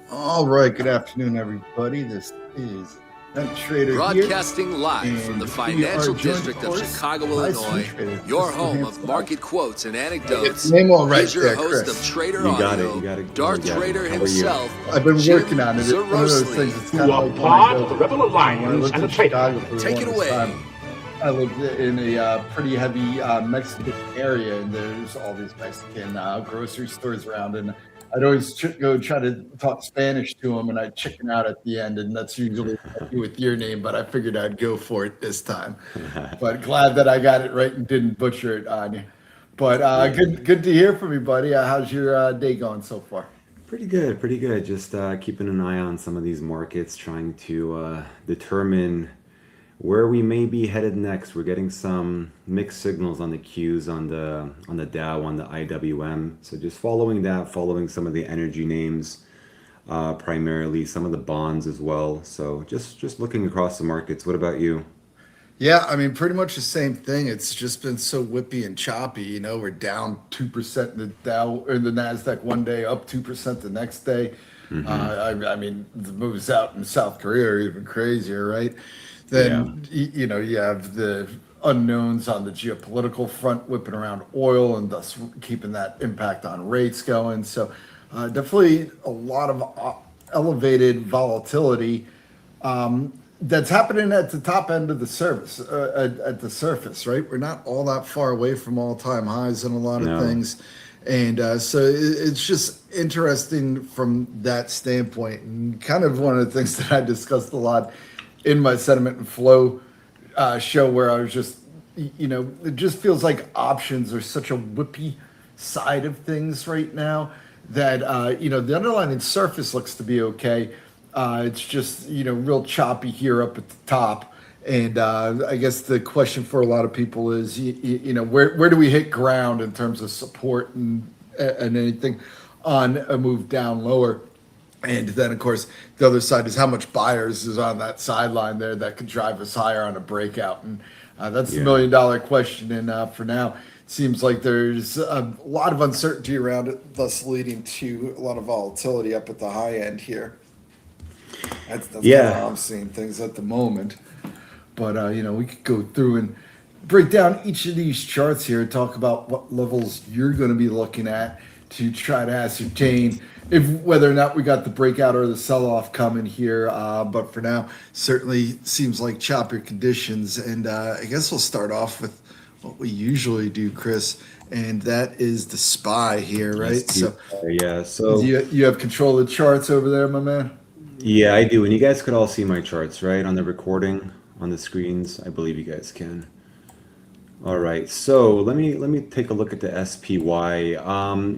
All right, good afternoon, everybody. This is Nut Trader here, Broadcasting live from the and we are financial joined, of district of course, Chicago, by swing Illinois, trader your Chris home of Duhanci. market quotes and Did I get the anecdotes. name all right Here's your there, host of Chris? Trader You got it. Audio, You got it. Dart Gavin. Trader How are you? himself, I've been Jim working on it. It's one of those things. Zarosli. It's You kind of are like when I part go of the Rebel when I Alliance lived and in the Trader. Chicago for the Take it longest away. time. I lived in a pretty heavy Mexican area, and there's all these Mexican grocery stores around, and I'd always go try to talk Spanish to them, and I'd chicken out at the end, and that's usually what I do with your name, but I figured I'd go for it this time. But glad that I got it right and didn't butcher it on you. But good to hear from you, buddy. How's your day going so far? Pretty good. Pretty good. Just keeping an eye on some of these markets, trying to determine where we may be headed next. We're getting some mixed signals on the Qs on the Dow, on the IWM. So just following that, following some of the energy names, primarily some of the bonds as well. So just looking across the markets. What about you? Yeah, I mean, pretty much the same thing. It's just been so whippy and choppy. We're down 2% in the Dow or the Nasdaq one day, up 2% the next day. Mm-hmm. I mean, the moves out in South Korea are even crazier, right? Yeah. Then you have the unknowns on the geopolitical front whipping around oil and thus keeping that impact on rates going. So definitely a lot of elevated volatility that's happening at the top end of the service at the surface, right? We're not all that far away from all-time highs in a lot of No. things, and so it's just interesting from that standpoint. And kind of one of the things that I discussed a lot in my sentiment and flow show, where I was just, it just feels like options are such a whippy side of things right now that the underlying surface looks to be okay. It's just real choppy here up at the top, and I guess the question for a lot of people is where do we hit ground in terms of support and anything on a move down lower. And then, of course, the other side is how much buyers is on that sideline there that could drive us higher on a breakout. And that's the Yeah. $1 million question. And for now, it seems like there's a lot of uncertainty around it, thus leading to a lot of volatility up at the high end here. That's kind of Yeah. how I'm seeing things at the moment. But we could go through and break down each of these charts here and talk about what levels you're going to be looking at to try to ascertain if whether or not we got the breakout or the sell-off coming here. But for now, certainly seems like choppier conditions. And I guess we'll start off with what we usually do, Chris, and that is the SPY here, right? SP. So Yeah. So you have control of the charts over there, my man? yeah, I do. And you guys could all see my charts, right? On the recording, on the screens. I believe you guys can. All right, so let me take a look at the SPY.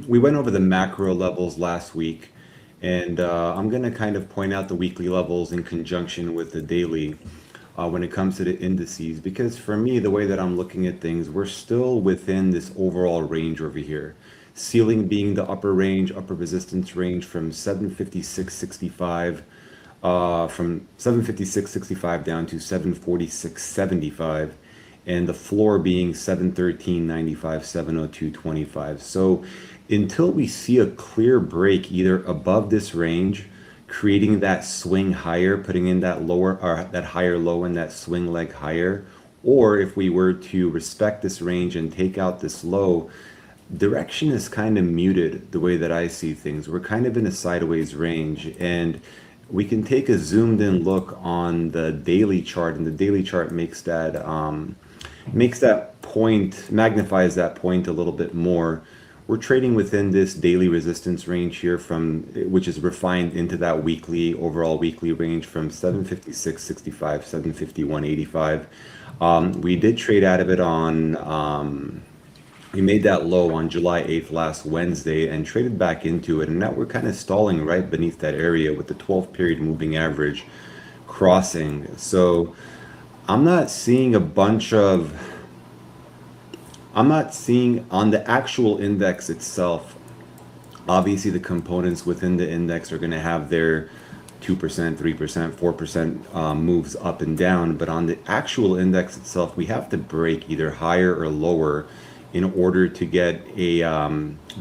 We went over the macro levels last week, and I'm gonna kind of point out the weekly levels in conjunction with the daily when it comes to the indices, because for me, the way that I'm looking at things, we're still within this overall range over here. Ceiling being the upper range, upper resistance range from 756.65, from 756.65 down to 746.75, and the floor being 713.95, 702.25. So until we see a clear break either above this range, creating that swing higher, putting in that lower or that higher low and that swing leg higher, or if we were to respect this range and take out this low, direction is kind of muted the way that I see things. We're kind of in a sideways range, and we can take a zoomed in look on the daily chart, and the daily chart makes that point, magnifies that point a little bit more. We're trading within this daily resistance range here from, which is refined into that weekly, overall weekly range from 756.65, 751.85. We did trade out of it we made that low on July 8th last Wednesday and traded back into it. And now we're kind of stalling right beneath that area with the 12 period moving average crossing. So I'm not seeing a bunch of, I'm not seeing on the actual index itself. Obviously, the components within the index are going to have their 2%, 3%, 4% moves up and down. But on the actual index itself, we have to break either higher or lower in order to get a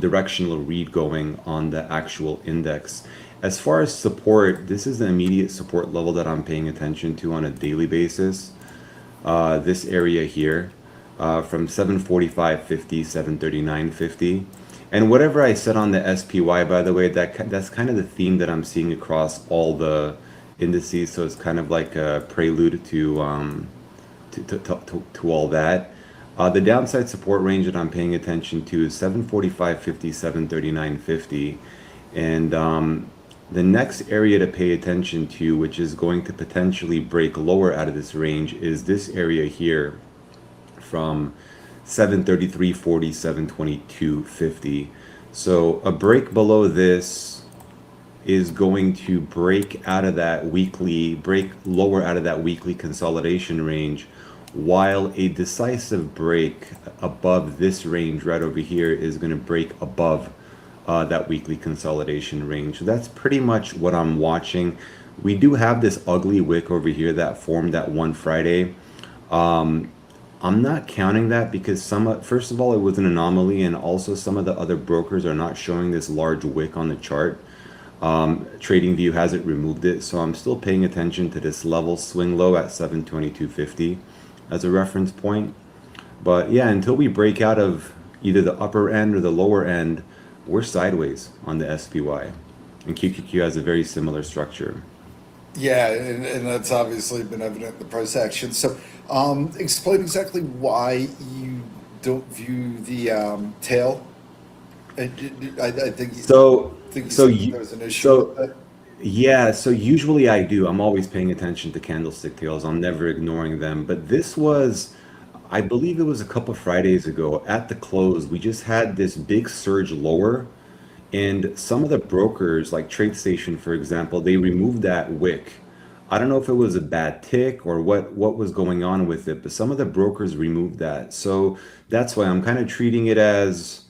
directional read going on the actual index. As far as support, this is the immediate support level that I'm paying attention to on a daily basis. This area here, from 745.50, 739.50. And whatever I said on the SPY, by the way, that's kind of the theme that I'm seeing across all the indices. So it's kind of like a prelude to all that. The downside support range that I'm paying attention to is 745.50, 739.50. And the next area to pay attention to, which is going to potentially break lower out of this range, is this area here from 733.40, 722.50. So a break below this is going to break lower out of that weekly consolidation range, while a decisive break above this range right over here is going to break above that weekly consolidation range. So that's pretty much what I'm watching. We do have this ugly wick over here that formed that one Friday. I'm not counting that because first of all, it was an anomaly, and also some of the other brokers are not showing this large wick on the chart. TradingView hasn't removed it, so I'm still paying attention to this level swing low at 722.50 as a reference point. But yeah, until we break out of either the upper end or the lower end, we're sideways on the SPY, and QQQ has a very similar structure. Yeah, and that's obviously been evident in the price action. So, explain exactly why you don't view the tail. I think So, you so said that you, there was an issue with so that. yeah, so usually I do. I'm always paying attention to candlestick tails. I'm never ignoring them. But this was, I believe it was a couple Fridays ago at the close. We just had this big surge lower, and some of the brokers, like TradeStation, for example, they removed that wick. I don't know if it was a bad tick or what was going on with it, but some of the brokers removed that. So that's why I'm kind of treating it as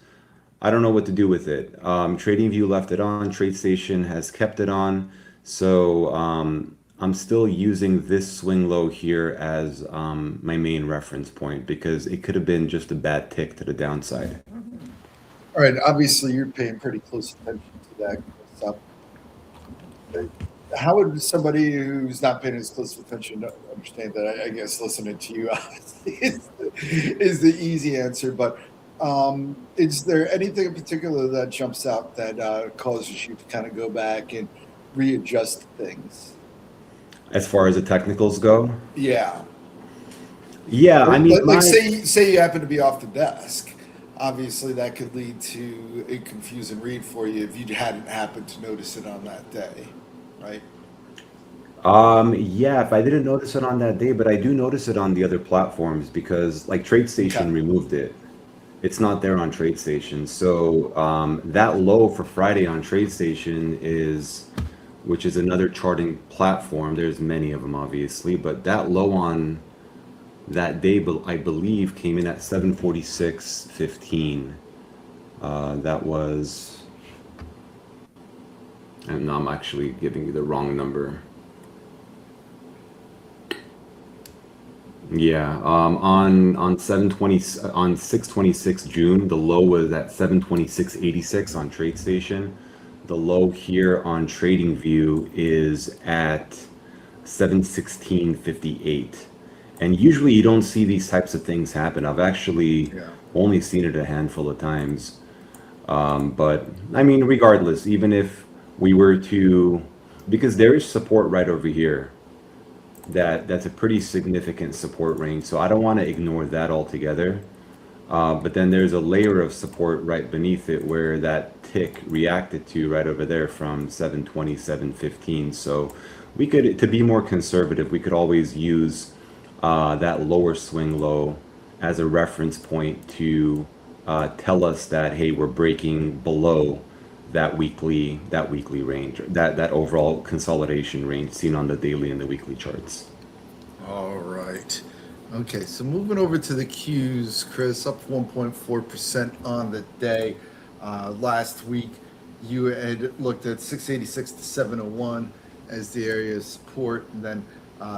I don't know what to do with it. TradingView left it on. TradeStation has kept it on. So I'm still using this swing low here as my main reference point because it could have been just a bad tick to the downside. All right, obviously you're paying pretty close attention to that. So, how would somebody who's not paying as close attention understand that? I guess listening to you honestly is the easy answer. But is there anything in particular that jumps out that causes you to kind of go back and readjust things? As far as the technicals go, Yeah. yeah, I mean, Like say you happen to be off the desk. Obviously, that could lead to a confusing read for you if you hadn't happened to notice it on that day, right? yeah, if I didn't notice it on that day, but I do notice it on the other platforms because like Okay. TradeStation removed it. It's not there on TradeStation. So that low for Friday on TradeStation which is another charting platform. There's many of them, obviously, but that low on that day, I believe, came in at 746.15. That was, and now I'm actually giving you the wrong number. Yeah, on 720 on 626 June, the low was at 726.86 on TradeStation. The low here on TradingView is at 716.58. And usually you don't see these types of things happen. I've actually Yeah. only seen it a handful of times. But I mean, regardless, even if we were to, because there is support right over here, that's a pretty significant support range. So I don't want to ignore that altogether. But then there's a layer of support right beneath it where that tick reacted to right over there from 720, 715. So we could, to be more conservative, we could always use that lower swing low as a reference point to tell us that, hey, we're breaking below that weekly range, that overall consolidation range seen on the daily and the weekly charts. All right. Okay, so moving over to the Qs, Chris, up 1.4% on the day. Last week, you had looked at 686 to 701 as the area of support, and then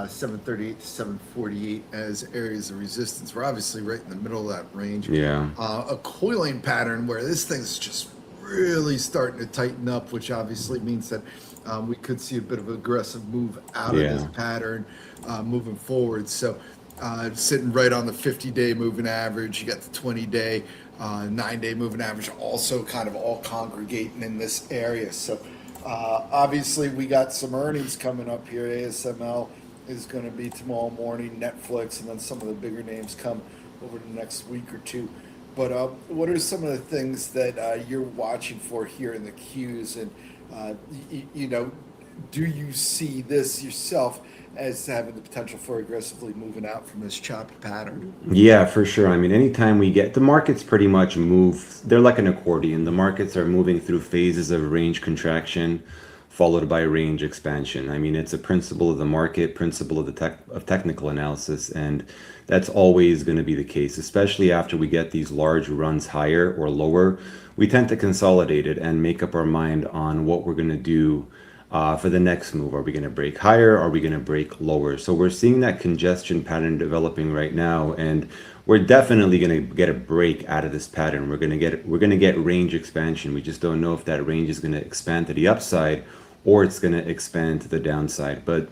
738 to 748 as areas of resistance. We're obviously right in the middle of that range. Yeah. A coiling pattern where this thing's just really starting to tighten up, which obviously means that we could see a bit of aggressive move out of this Yeah. pattern moving forward. So sitting right on the 50-day moving average, you got the 20-day, 9-day moving average, also kind of all congregating in this area. So obviously we got some earnings coming up here. ASML is going to be tomorrow morning, Netflix, and then some of the bigger names come over the next week or two. But what are some of the things that you're watching for here in the queues? And, you know, do you see this yourself as having the potential for aggressively moving out from this choppy pattern? Yeah, for sure. I mean, anytime we get the markets pretty much move, they're like an accordion. The markets are moving through phases of range contraction followed by range expansion. I mean, it's a principle of the market, principle of the technical analysis, and that's always going to be the case, especially after we get these large runs higher or lower. We tend to consolidate it and make up our mind on what we're going to do for the next move. Are we going to break higher? Are we going to break lower? So we're seeing that congestion pattern developing right now, and we're definitely going to get a break out of this pattern. We're going to get range expansion. We just don't know if that range is going to expand to the upside or it's going to expand to the downside. But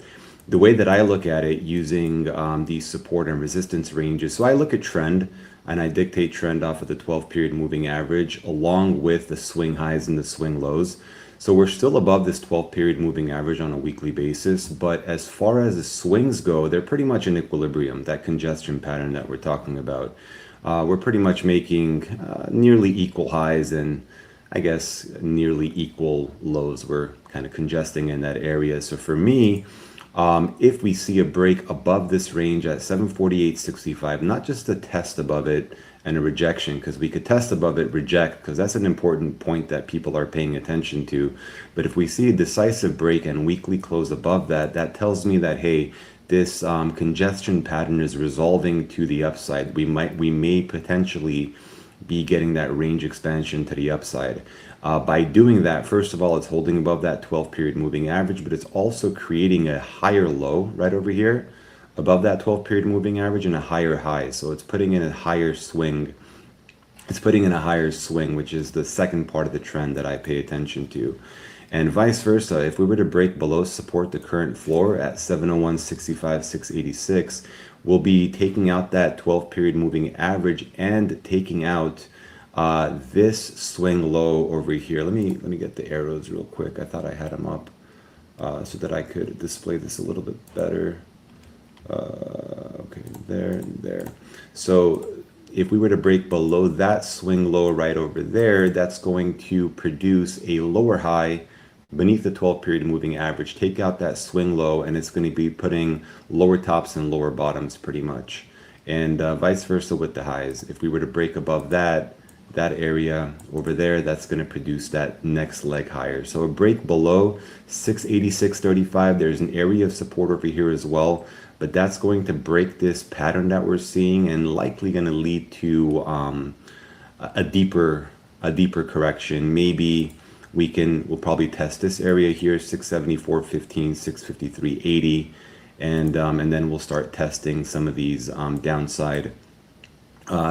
the way that I look at it using these support and resistance ranges, so I look at trend and I dictate trend off of the 12 period moving average along with the swing highs and the swing lows. So we're still above this 12 period moving average on a weekly basis, but as far as the swings go, they're pretty much in equilibrium, that congestion pattern that we're talking about. We're pretty much making nearly equal highs and I guess nearly equal lows. We're kind of congesting in that area. So for me, if we see a break above this range at 748.65, not just a test above it and a rejection, because we could test above it, reject, because that's an important point that people are paying attention to. But if we see a decisive break and weekly close above that, that tells me that, hey, this congestion pattern is resolving to the upside. We may potentially be getting that range expansion to the upside. By doing that, first of all, it's holding above that 12 period moving average, but it's also creating a higher low right over here above that 12 period moving average and a higher high. So it's putting in a higher swing. It's putting in a higher swing, which is the second part of the trend that I pay attention to. And vice versa, if we were to break below support the current floor at 701.65, 686, we'll be taking out that 12 period moving average and taking out this swing low over here. Let me get the arrows real quick. I thought I had them up so that I could display this a little bit better. Okay, there and there. So if we were to break below that swing low right over there, that's going to produce a lower high beneath the 12 period moving average, take out that swing low, and it's going to be putting lower tops and lower bottoms pretty much. And vice versa with the highs. If we were to break above that area over there, that's going to produce that next leg higher. So a break below 686.35, there's an area of support over here as well, but that's going to break this pattern that we're seeing and likely going to lead to a deeper correction. Maybe we'll probably test this area here, 674.15, 653.80, and then we'll start testing some of these downside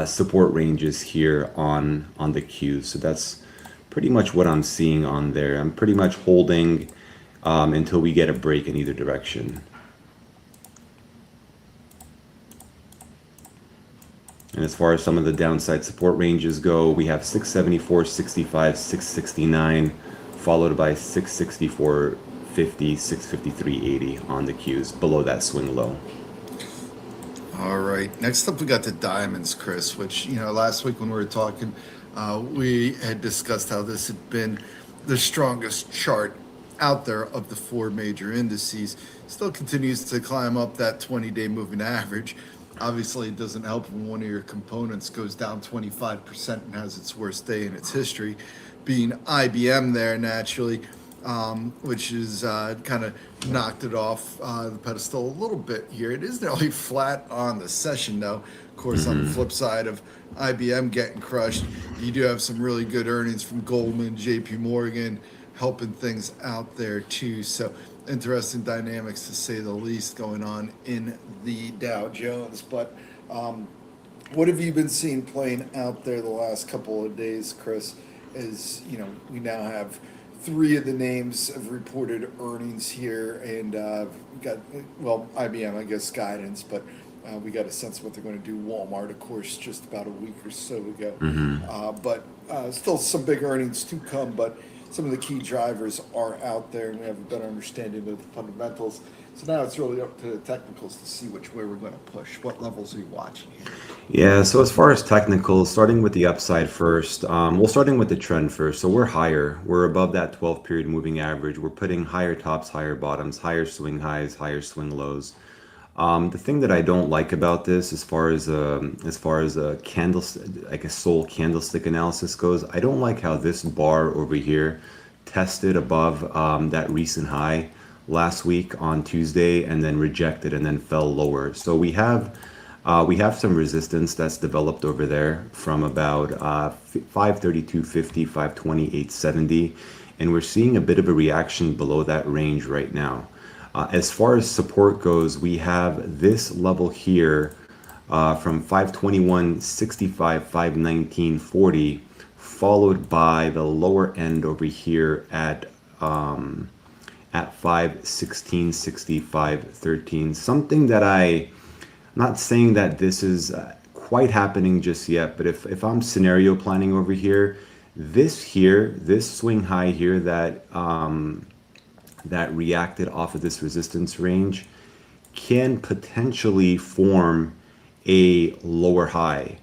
support ranges here on the Qs. So that's pretty much what I'm seeing on there. I'm pretty much holding until we get a break in either direction. And as far as some of the downside support ranges go, we have 674.65, 669, followed by 664.50, 653.80 on the Qs below that swing low. All right. Next up, we got the diamonds, Chris, which, you know, last week when we were talking, we had discussed how this had been the strongest chart out there of the four major indices. Still continues to climb up that 20-day moving average. Obviously, it doesn't help when one of your components goes down 25% and has its worst day in its history, being IBM there naturally, which is kind of knocked it off the pedestal a little bit here. It is nearly flat on the session, though. Of course, on the flip side of IBM getting crushed, you do have some really good earnings from Goldman, JP Morgan, helping things out there too. So interesting dynamics to say the least going on in the Dow Jones. But what have you been seeing playing out there the last couple of days, Chris? As you know, we now have three of the names have reported earnings here, and we got, well, IBM, I guess, guidance, but we got a sense of what they're going to do. Walmart, of course, just about a week or so ago. Hmm. But still some big earnings to come, but some of the key drivers are out there, and we have a better understanding of the fundamentals. So now it's really up to the technicals to see which way we're going to push. What levels are you watching here? Yeah, so as far as technicals, starting with the upside first, well, starting with the trend first. So we're higher. We're above that 12 period moving average. We're putting higher tops, higher bottoms, higher swing highs, higher swing lows. The thing that I don't like about this, as far as a candle, like a soul candlestick analysis goes, I don't like how this bar over here tested above that recent high last week on Tuesday and then rejected and then fell lower. So we have some resistance that's developed over there from about 532.50, 528.70, and we're seeing a bit of a reaction below that range right now. As far as support goes, we have this level here from 521.65, 519.40, followed by the lower end over here at 516.60, 513. Something that I'm not saying that this is quite happening just yet, but if I'm scenario planning over here, this swing high here that reacted off of this resistance range can potentially form a lower high.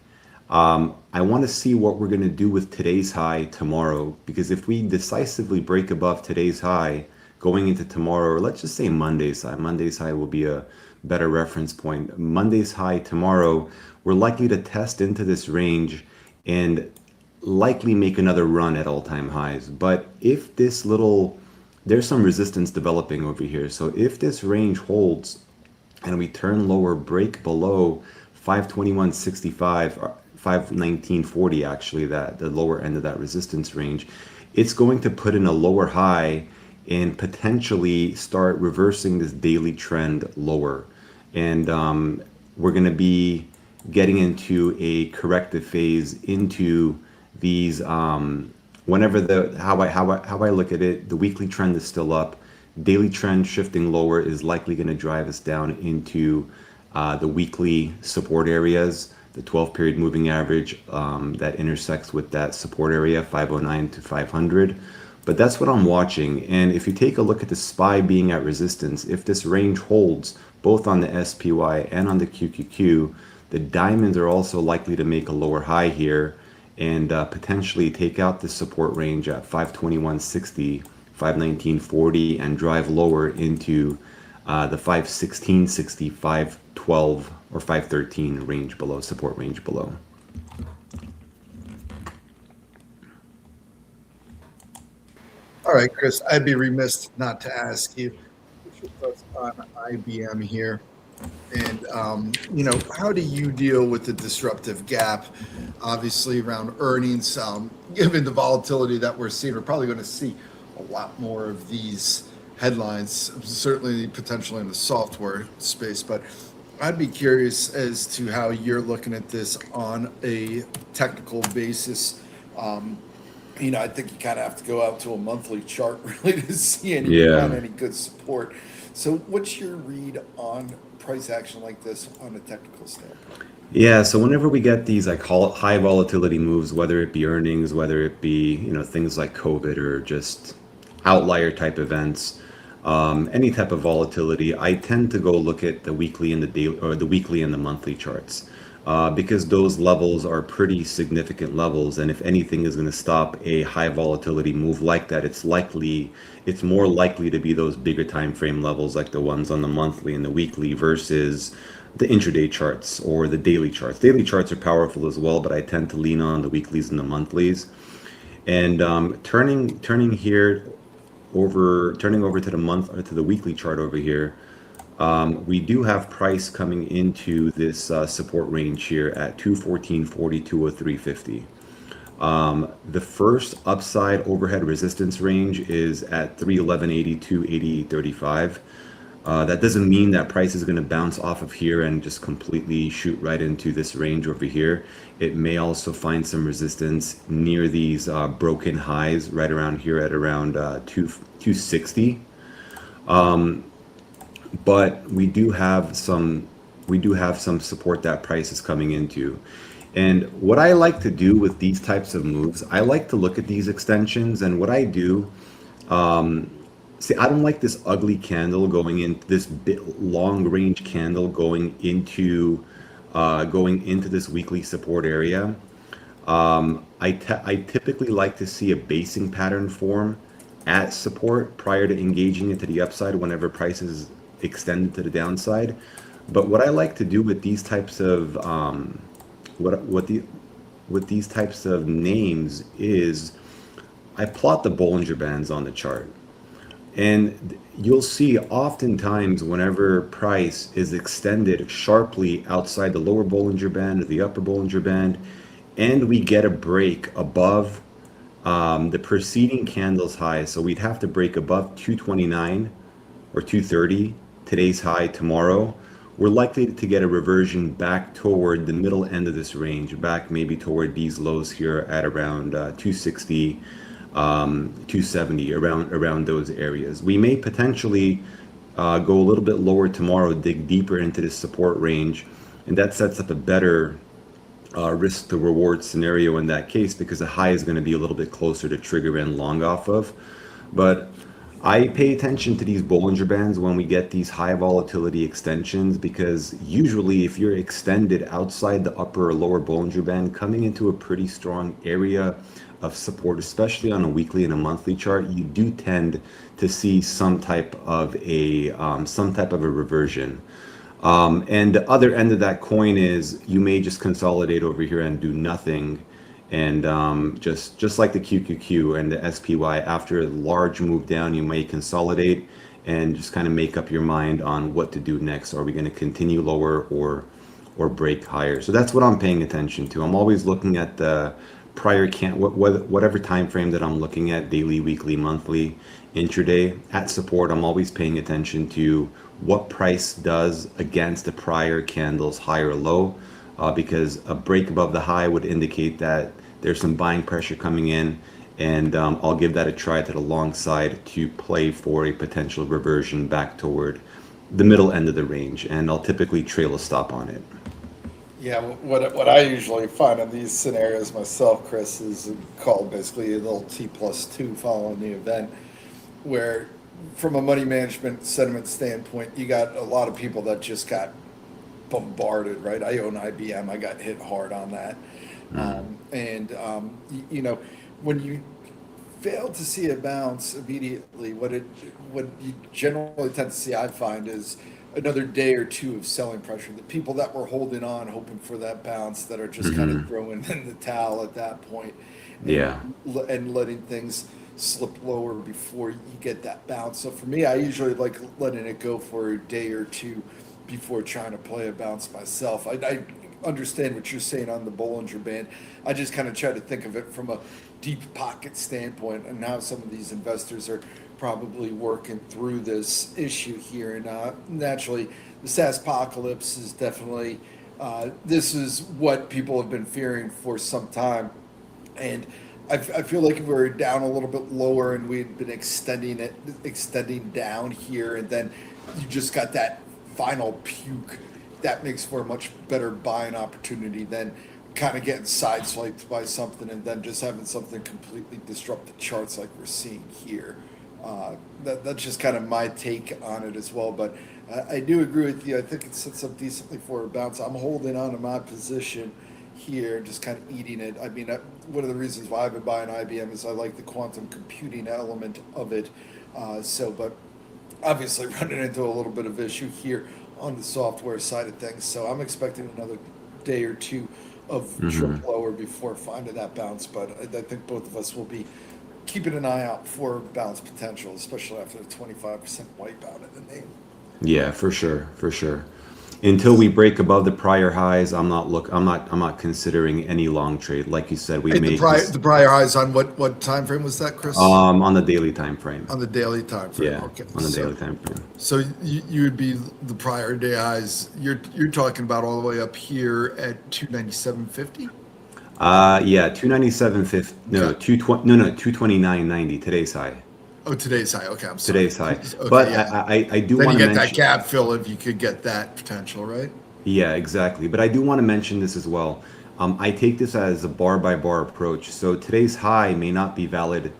I want to see what we're going to do with today's high tomorrow, because if we decisively break above today's high going into tomorrow, or let's just say Monday's high will be a better reference point. Monday's high tomorrow, we're likely to test into this range and likely make another run at all-time highs. But if there's some resistance developing over here. So if this range holds and we turn lower, break below 521.65 or 519.40, actually, that the lower end of that resistance range, it's going to put in a lower high and potentially start reversing this daily trend lower. And we're going to be getting into a corrective phase into these whenever how I look at it, the weekly trend is still up. Daily trend shifting lower is likely going to drive us down into the weekly support areas, the 12 period moving average that intersects with that support area, 509 to 500. But that's what I'm watching. And if you take a look at the SPY being at resistance, if this range holds both on the SPY and on the QQQ, the diamonds are also likely to make a lower high here and potentially take out the support range at 521.60, 519.40, and drive lower into the 516.60, 512, or 513 range below, support range below. All right, Chris, I'd be remiss not to ask you, what's your thoughts on IBM here? And, how do you deal with the disruptive gap, obviously, around earnings? Given the volatility that we're seeing, we're probably going to see a lot more of these headlines, certainly potentially in the software space. But I'd be curious as to how you're looking at this on a technical basis. I think you kind of have to go out to a monthly chart really to see any good support. So what's your read on price action like this on a technical standpoint? Yeah, so whenever we get these, I call it high volatility moves, whether it be earnings, whether it be, things like COVID or just outlier type events, any type of volatility, I tend to go look at the weekly and the daily, or the weekly and the monthly charts, because those levels are pretty significant levels. And if anything is going to stop a high volatility move like that, it's more likely to be those bigger time frame levels like the ones on the monthly and the weekly versus the intraday charts or the daily charts. Daily charts are powerful as well, but I tend to lean on the weeklies and the monthlies. And turning over to the month or to the weekly chart over here, we do have price coming into this support range here at 214.40, 203.50. The first upside overhead resistance range is at 311.80 to 88.35. That doesn't mean that price is going to bounce off of here and just completely shoot right into this range over here. It may also find some resistance near these broken highs right around here at around 260. But we do have some support that price is coming into. And what I like to do with these types of moves, I like to look at these extensions, and what I do, see, I don't like this ugly candle going in, this bit long range candle going into this weekly support area. I typically like to see a basing pattern form at support prior to engaging it to the upside whenever prices extended to the downside. But what I like to do with these types of what the with these types of names is I plot the Bollinger Bands on the chart. And you'll see oftentimes whenever price is extended sharply outside the lower Bollinger Band or the upper Bollinger Band, and we get a break above the preceding candle's high. So we'd have to break above 229 or 230, today's high tomorrow. We're likely to get a reversion back toward the middle end of this range, back maybe toward these lows here at around 260, 270, around those areas. We may potentially go a little bit lower tomorrow, dig deeper into this support range, and that sets up a better risk to reward scenario in that case, because the high is going to be a little bit closer to trigger and long off of. But I pay attention to these Bollinger Bands when we get these high volatility extensions, because usually if you're extended outside the upper or lower Bollinger Band coming into a pretty strong area of support, especially on a weekly and a monthly chart, you do tend to see some type of a reversion. And the other end of that coin is you may just consolidate over here and do nothing. And just like the QQQ and the SPY, after a large move down, you may consolidate and just kind of make up your mind on what to do next. Are we going to continue lower or break higher? So that's what I'm paying attention to. I'm always looking at the prior whatever time frame that I'm looking at, daily, weekly, monthly, intraday. At support, I'm always paying attention to what price does against the prior candle's high or low, because a break above the high would indicate that there's some buying pressure coming in, and I'll give that a try to the long side to play for a potential reversion back toward the middle end of the range, and I'll typically trail a stop on it. Yeah, what I usually find in these scenarios myself, Chris, is called basically a little T+2 following the event, where from a money management sentiment standpoint, you got a lot of people that just got bombarded, right? I own IBM. I got hit hard on that. When you fail to see a bounce immediately, what you generally tend to see, I find, is another day or two of selling pressure. The people that were holding on, hoping for that bounce, that are just kind of throwing in the towel at that point, Yeah. and letting things slip lower before you get that bounce. So for me, I usually like letting it go for a day or two before trying to play a bounce myself. I understand what you're saying on the Bollinger Band. I just kind of try to think of it from a deep pocket standpoint, and how some of these investors are probably working through this issue here. And naturally, the SaaS apocalypse is definitely, this is what people have been fearing for some time. And I feel like if we were down a little bit lower and we'd been extending down here, and then you just got that final puke, that makes for a much better buying opportunity than kind of getting sideswiped by something and then just having something completely disrupt the charts like we're seeing here. That's just kind of my take on it as well. But I do agree with you. I think it sets up decently for a bounce. I'm holding on to my position here, just kind of eating it. I mean, one of the reasons why I've been buying IBM is I like the quantum computing element of it. But obviously running into a little bit of issue here on the software side of things. So I'm expecting another day or two of trip lower before finding that bounce. But I think both of us will be keeping an eye out for bounce potential, especially after the 25% wipeout in the name. Yeah, for sure, for sure. Until we break above the prior highs, I'm not considering any long trade. Like you said, we And make this the prior highs on what time frame was that, Chris? on the daily time frame. On the daily time frame. Yeah, Okay. on the daily time frame. So you would be the prior day highs. You're talking about all the way up here at 297.50. Yeah, 297.50. No, Okay. 220. No, 229.90. Today's high. Oh, today's high. Okay, I'm sorry. Today's high. Okay, But yeah. I do Then want you to get that mention. gap fill if you could get that potential, right? Yeah, exactly. But I do want to mention this as well. I take this as a bar by bar approach. So today's high may not be valid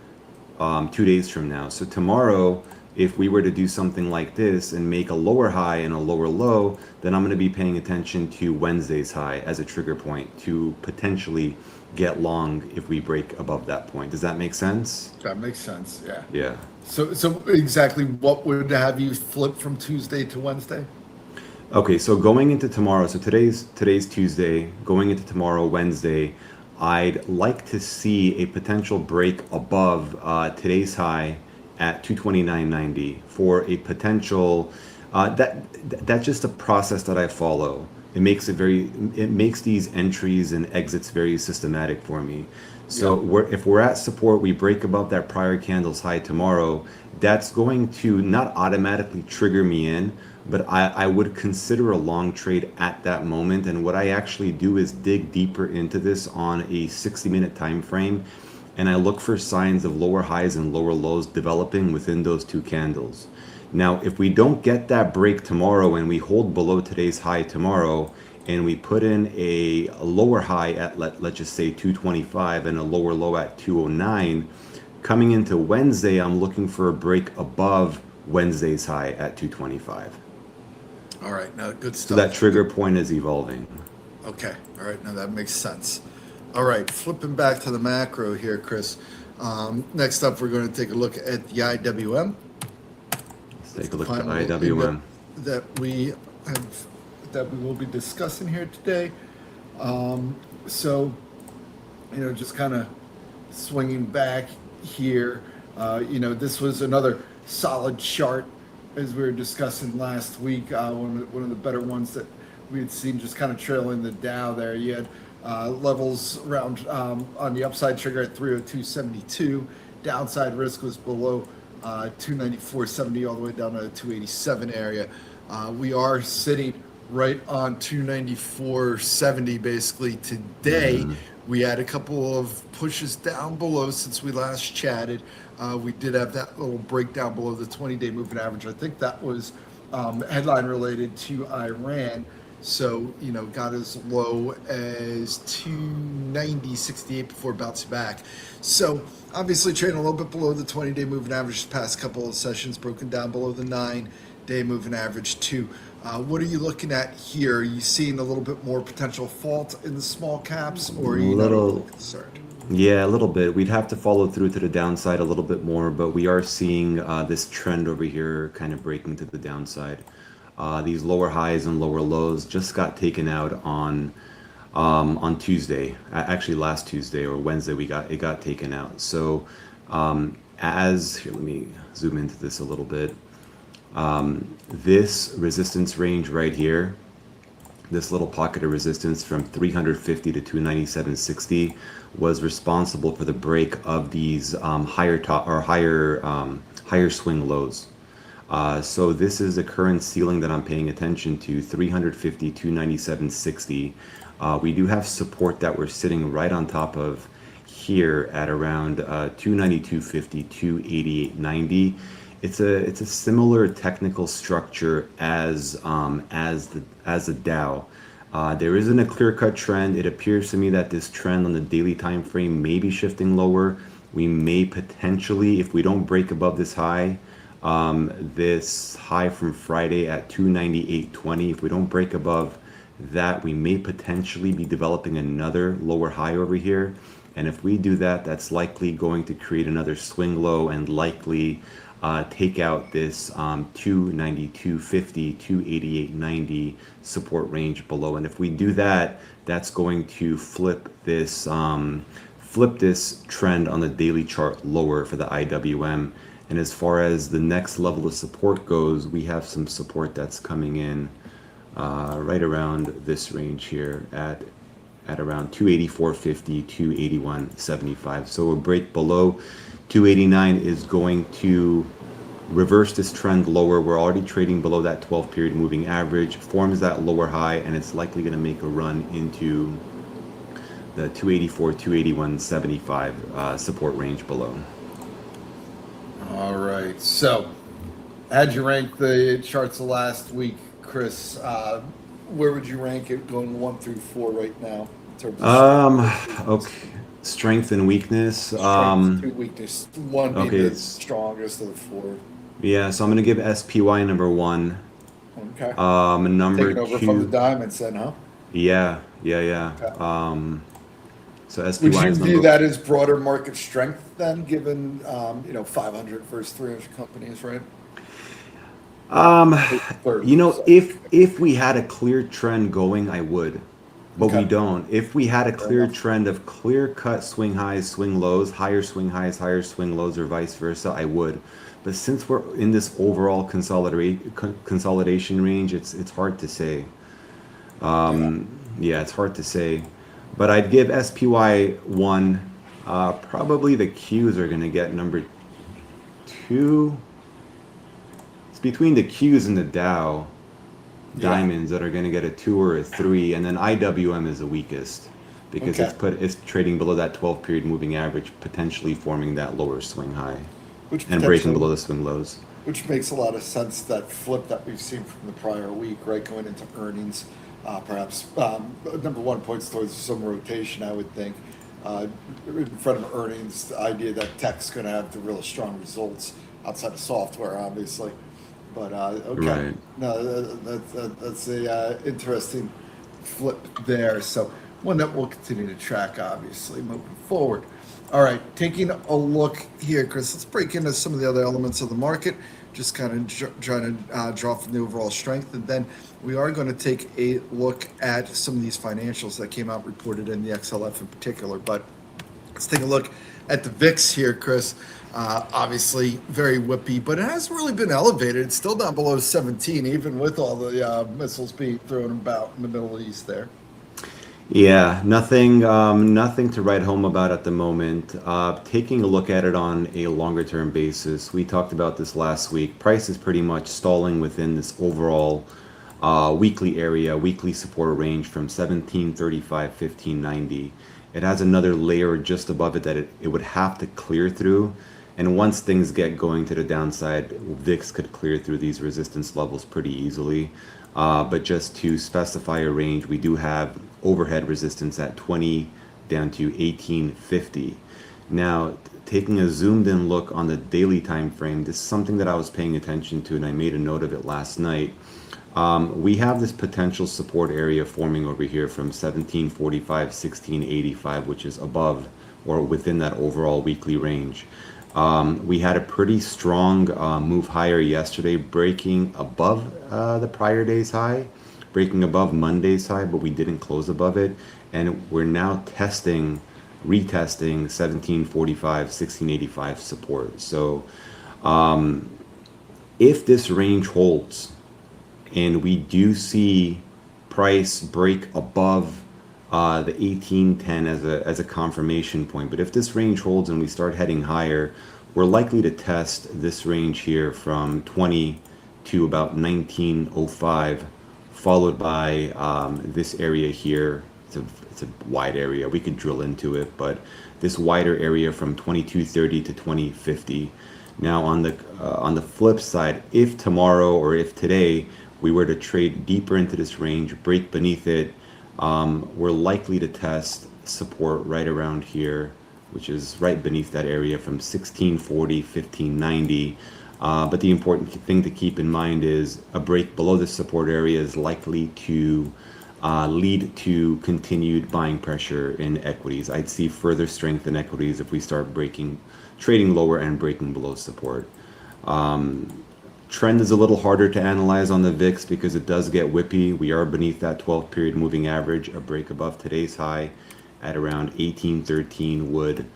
2 days from now. So tomorrow, if we were to do something like this and make a lower high and a lower low, then I'm going to be paying attention to Wednesday's high as a trigger point to potentially get long if we break above that point. Does that make sense? That makes sense. Yeah. Yeah. So exactly what would have you flip from Tuesday to Wednesday? Okay, so going into tomorrow, so today's Tuesday, going into tomorrow, Wednesday, I'd like to see a potential break above today's high at 229.90 for a potential that's just a process that I follow. It makes these entries and exits very systematic for me. So if we're at support, we break above that prior candle's high tomorrow, that's going to not automatically trigger me in, but I would consider a long trade at that moment. And what I actually do is dig deeper into this on a 60-minute time frame, and I look for signs of lower highs and lower lows developing within those two candles. Now, if we don't get that break tomorrow and we hold below today's high tomorrow, and we put in a lower high at let's just say 225 and a lower low at 209, coming into Wednesday, I'm looking for a break above Wednesday's high at 225. All right. Now, good So stuff. that trigger point is evolving. Okay. All right. Now that makes sense. All right. Flipping back to the macro here, Chris. Next up, we're going to take a look at the IWM. Let's take a look at Final IWM. that we have that we will be discussing here today. So, just kind of swinging back here. This was another solid chart as we were discussing last week. One of the better ones that we had seen, just kind of trailing the Dow there. You had levels around on the upside trigger at 302.72. Downside risk was below 294.70 all the way down to the 287 area. We are sitting right on 294.70 basically today. We had a couple of pushes down below since we last chatted. We did have that little breakdown below the 20-day moving average. I think that was headline related to Iran. So, got as low as 290.68 before bouncing back. So, obviously trading a little bit below the 20-day moving average the past couple of sessions, broken down below the 9-day moving average too. What are you looking at here? Are you seeing a little bit more potential fault in the small caps, or are you not overly concerned? Yeah, a little bit. We'd have to follow through to the downside a little bit more, but we are seeing this trend over here kind of breaking to the downside. These lower highs and lower lows just got taken out on Tuesday. Actually, last Tuesday or Wednesday, it got taken out. So here, let me zoom into this a little bit. This resistance range right here, this little pocket of resistance from 350 to 297.60 was responsible for the break of these higher swing lows. So this is the current ceiling that I'm paying attention to, 350, 297.60. We do have support that we're sitting right on top of here at around 292.50, 288.90. It's a similar technical structure as the Dow. There isn't a clear-cut trend. It appears to me that this trend on the daily time frame may be shifting lower. We may potentially, if we don't break above this high from Friday at 298.20, if we don't break above that, we may potentially be developing another lower high over here. And if we do that, that's likely going to create another swing low and likely take out this 292.50, 288.90 support range below. And if we do that, that's going to flip this trend on the daily chart lower for the IWM. And as far as the next level of support goes, we have some support that's coming in right around this range here at around 284.50, 281.75. So a break below 289 is going to reverse this trend lower. We're already trading below that 12 period moving average, forms that lower high, and it's likely going to make a run into the 284, 281.75 support range below. All right. So, how'd you rank the charts last week, Chris? Where would you rank it going 1 through 4 right now in terms of Okay. Strength and weakness. strength to weakness? One being Okay, the it's strongest of the four. yeah. So I'm gonna give SPY number one. Okay. Number Taking over from the two. diamonds then, huh? Yeah, yeah, Okay. yeah. So Would SPY you is view number. that as broader market strength then, given 500 versus 300 companies, right? Um, Or, if we had a clear trend going, I would, but we okay, don't. If we had a fair clear enough. trend of clear cut swing highs, swing lows, higher swing highs, higher swing lows, or vice versa, I would. But since we're in this overall consolidation range, it's hard to say. Yeah. Yeah, it's hard to say. But I'd give SPY one. Probably the Qs are gonna get number two. It's between the Qs and the Dow Yeah. diamonds that are going to get a 2 or a 3, and then IWM is the weakest because Okay. it's trading below that 12 period moving average, potentially forming that lower swing high Which and breaking potentially below the swing lows. Which makes a lot of sense, that flip that we've seen from the prior week, right, going into earnings. Perhaps number one points towards some rotation, I would think. In front of earnings, the idea that tech's going to have the real strong results outside of software, obviously. But okay, Right. no, that's a interesting flip there. So one that we'll continue to track, obviously, moving forward. All right, taking a look here, Chris, let's break into some of the other elements of the market, just kind of trying to draw from the overall strength. And then we are going to take a look at some of these financials that came out reported in the XLF in particular. But let's take a look at the VIX here, Chris. Obviously, very whippy, but it hasn't really been elevated. It's still down below 17, even with all the missiles being thrown about in the Middle East there. Yeah, nothing to write home about at the moment. Taking a look at it on a longer term basis, we talked about this last week. Price is pretty much stalling within this overall weekly area, weekly support range from 1735, 1590. It has another layer just above it that it would have to clear through. And once things get going to the downside, VIX could clear through these resistance levels pretty easily. But just to specify a range, we do have overhead resistance at 20 down to 1850. Now, taking a zoomed in look on the daily time frame, this is something that I was paying attention to and I made a note of it last night. We have this potential support area forming over here from 1745, 1685, which is above or within that overall weekly range. We had a pretty strong move higher yesterday, breaking above the prior day's high, breaking above Monday's high, but we didn't close above it. And we're now retesting 1745, 1685 support. So if this range holds and we do see price break above the 1810 as a confirmation point. But if this range holds and we start heading higher, we're likely to test this range here from 20 to about 1905, followed by this area here. It's a wide area. We could drill into it, but this wider area from 2230 to 2050. Now on the flip side, if tomorrow or if today we were to trade deeper into this range, break beneath it, we're likely to test support right around here, which is right beneath that area from 1640, 1590. But the important thing to keep in mind is a break below this support area is likely to lead to continued buying pressure in equities. I'd see further strength in equities if we start trading lower and breaking below support. Trend is a little harder to analyze on the VIX because it does get whippy. We are beneath that 12 period moving average. A break above today's high at around 1813 would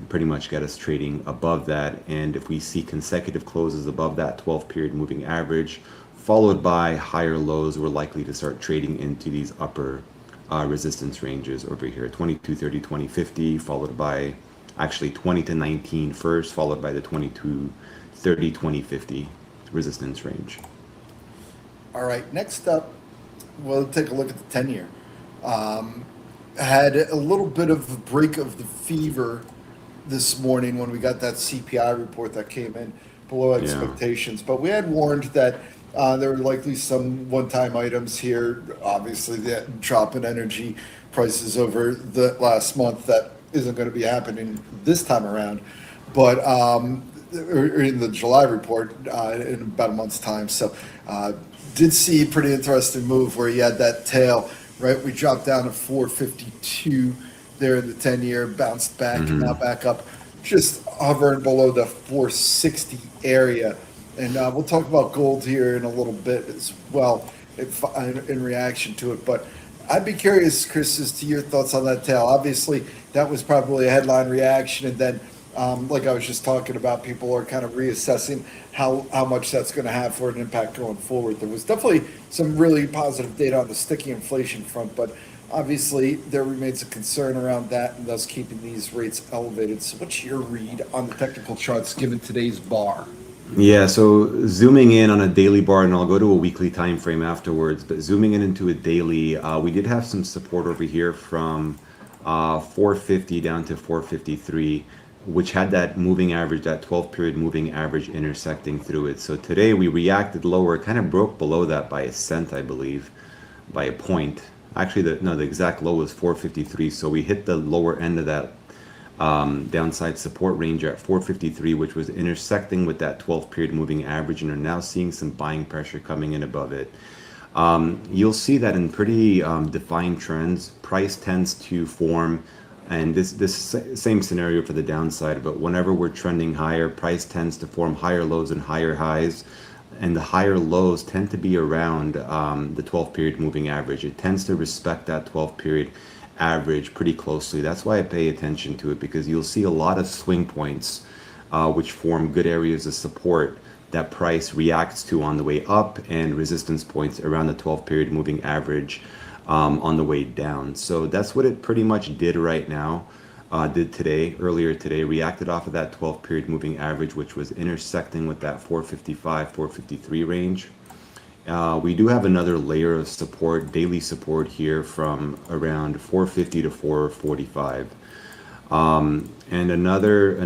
pretty much get us trading above that. And if we see consecutive closes above that 12 period moving average, followed by higher lows. We're likely to start trading into these upper resistance ranges over here, 2230, 2050, followed by actually 20 to 19 first, followed by the 2230, 2050 resistance range. All right, next up, we'll take a look at the 10-year. Had a little bit of a break of the fever this morning when we got that CPI report that came in below expectations. But we had warned that there were likely some one-time items here. Obviously, the drop in energy prices over the last month that isn't going to be happening this time around. But or in the July report in about a month's time. So did see a pretty interesting move where he had that tail, right? We dropped down to 452 there in the 10-year, bounced back, and now back up, just hovering below the 460 area. And we'll talk about gold here in a little bit as well in reaction to it. But I'd be curious, Chris, as to your thoughts on that tail. Obviously, that was probably a headline reaction, and then like I was just talking about, people are kind of reassessing how much that's going to have for an impact going forward. There was definitely some really positive data on the sticky inflation front, but obviously there remains a concern around that and thus keeping these rates elevated. So what's your read on the technical charts given today's bar? Yeah, so zooming in on a daily bar, and I'll go to a weekly time frame afterwards, but zooming in into a daily, we did have some support over here from 450 down to 453, which had that moving average, that 12-period moving average intersecting through it. So today we reacted lower, kind of broke below that by a cent, I believe, by a point. Actually, the exact low was 453, so we hit the lower end of that downside support range at 453, which was intersecting with that 12-period moving average, and are now seeing some buying pressure coming in above it. You'll see that in pretty defined trends, price tends to form, and this same scenario for the downside, but whenever we're trending higher, price tends to form higher lows and higher highs, and the higher lows tend to be around the 12-period moving average. It tends to respect that 12-period average pretty closely. That's why I pay attention to it, because you'll see a lot of swing points which form good areas of support that price reacts to on the way up, and resistance points around the 12-period moving average on the way down. So that's what it pretty much did right now, earlier today, reacted off of that 12-period moving average, which was intersecting with that 455, 453 range. We do have another layer of support, daily support here from around 450 to 445. And another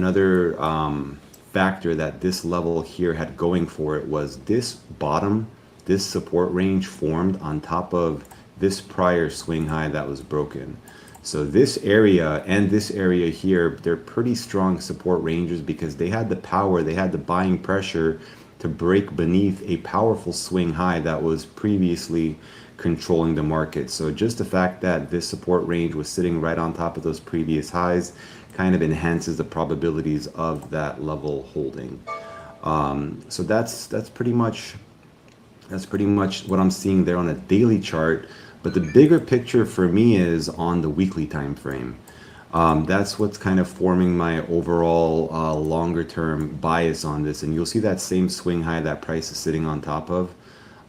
factor that this level here had going for it was this bottom, this support range formed on top of this prior swing high that was broken. So this area and this area here, they're pretty strong support ranges because they had the power, they had the buying pressure to break beneath a powerful swing high that was previously controlling the market. So just the fact that this support range was sitting right on top of those previous highs kind of enhances the probabilities of that level holding. So that's pretty much what I'm seeing there on a daily chart. But the bigger picture for me is on the weekly time frame. That's what's kind of forming my overall longer term bias on this. And you'll see that same swing high that price is sitting on top of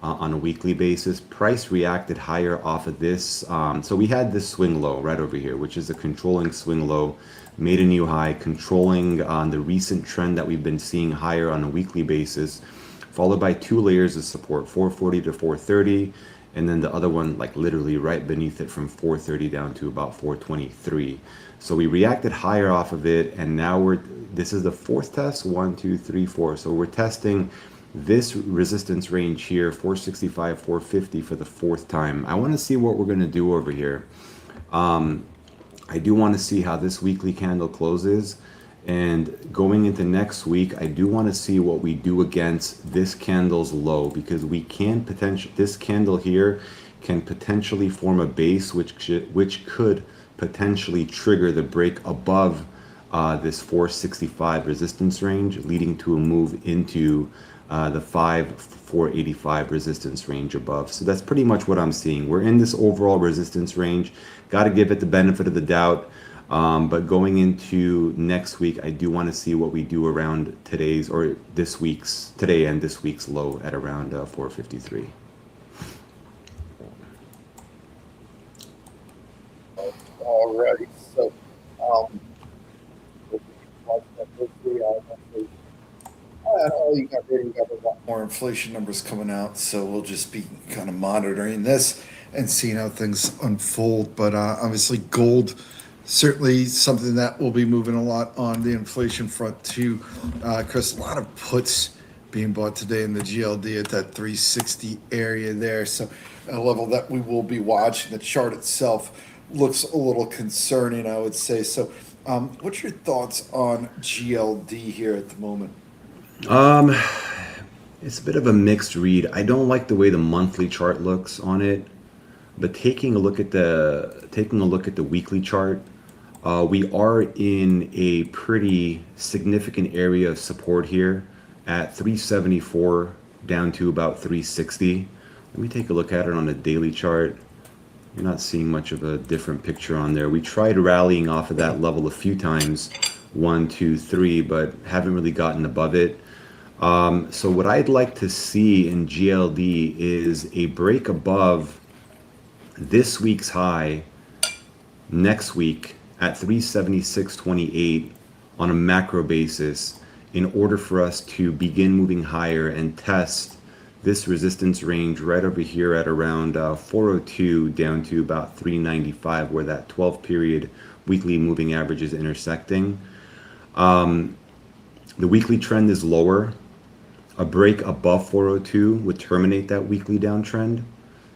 on a weekly basis. Price reacted higher off of this. So we had this swing low right over here, which is a controlling swing low, made a new high, controlling on the recent trend that we've been seeing higher on a weekly basis, followed by two layers of support, 440 to 430. And then the other one, like literally right beneath it from 430 down to about 423. So we reacted higher off of it, and now this is the fourth test, 1, 2, 3, 4. So we're testing this resistance range here, 465, 450 for the fourth time. I want to see what we're going to do over here. I do want to see how this weekly candle closes. And going into next week, I do want to see what we do against this candle's low, because we can this candle here can potentially form a base which could potentially trigger the break above this 465 resistance range, leading to a move into the 485 resistance range above. So that's pretty much what I'm seeing. We're in this overall resistance range. Got to give it the benefit of the doubt. But going into next week, I do want to see what we do around today's or this week's today and this week's low at around 453. All right. So, um, you got a lot more inflation numbers coming out, so we'll just be kind of monitoring this and seeing how things unfold. But obviously, gold certainly something that will be moving a lot on the inflation front too. Chris, a lot of puts being bought today in the GLD at that 360 area there, so a level that we will be watching. The chart itself looks a little concerning, I would say. So, what's your thoughts on GLD here at the moment? Um, it's a bit of a mixed read. I don't like the way the monthly chart looks on it, but taking a look at the weekly chart, we are in a pretty significant area of support here at 374 down to about 360. Let me take a look at it on a daily chart. You're not seeing much of a different picture on there. We tried rallying off of that level a few times, 1, 2, 3, but haven't really gotten above it. So what I'd like to see in GLD is a break above this week's high next week at 376.28 on a macro basis in order for us to begin moving higher and test this resistance range right over here at around 402 down to about 395, where that 12 period weekly moving average is intersecting. The weekly trend is lower. A break above 402 would terminate that weekly downtrend.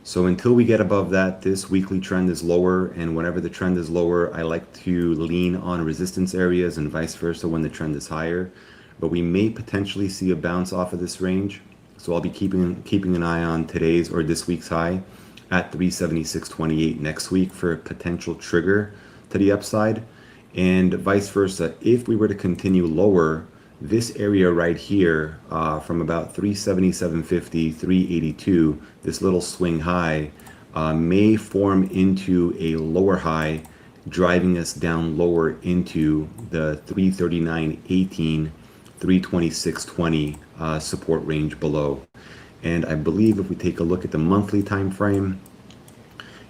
So until we get above that, this weekly trend is lower, and whenever the trend is lower, I like to lean on resistance areas and vice versa when the trend is higher. But we may potentially see a bounce off of this range. So I'll be keeping an eye on today's or this week's high at 376.28 next week for a potential trigger to the upside, and vice versa. If we were to continue lower, this area right here from about 377.50, 382, this little swing high may form into a lower high, driving us down lower into the 339.18, 326.20 support range below. And I believe if we take a look at the monthly time frame,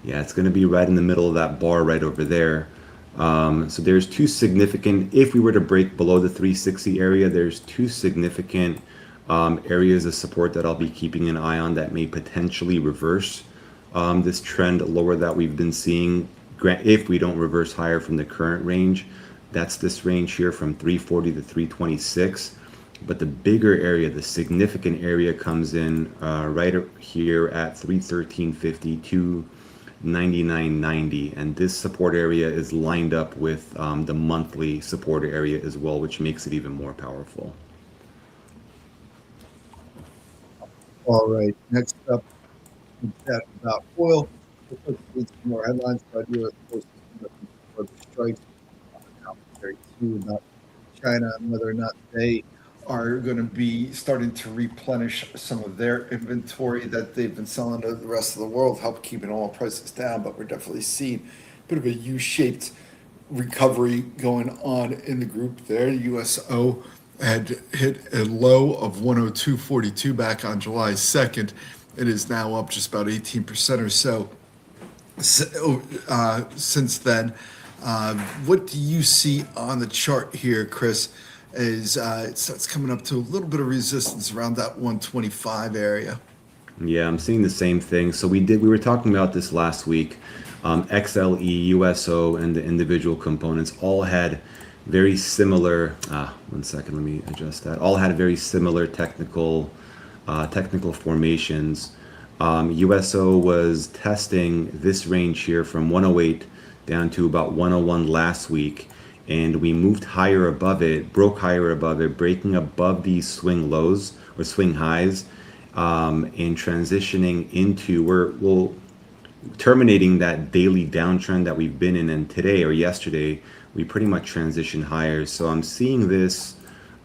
yeah, it's going to be right in the middle of that bar right over there. So there's two significant, if we were to break below the 360 area, there's two significant areas of support that I'll be keeping an eye on that may potentially reverse this trend lower that we've been seeing if we don't reverse higher from the current range. That's this range here from 340 to 326. But the bigger area, the significant area, comes in right here at 313.50 to 99.90, and this support area is lined up with the monthly support area as well, which makes it even more powerful. All right. Next up, we chat about oil. Let's read some more headlines about U.S. forces for the strikes. Commentary too about China and whether or not they are going to be starting to replenish some of their inventory that they've been selling to the rest of the world, help keeping oil prices down. But we're definitely seeing a bit of a U-shaped recovery going on in the group there. The USO had hit a low of 102.42 back on July 2nd. It is now up just about 18% or so since then. What do you see on the chart here, Chris? Is it starts coming up to a little bit of resistance around that 125 area. Yeah, I'm seeing the same thing. So we were talking about this last week. XLE, USO, and the individual components all had very similar. One second, let me adjust that. All had very similar technical formations. USO was testing this range here from 108 down to about 101 last week, and we moved higher above it, broke higher above it, breaking above these swing lows or swing highs, and transitioning into we're terminating that daily downtrend that we've been in. And today or yesterday, we pretty much transitioned higher. So I'm seeing this.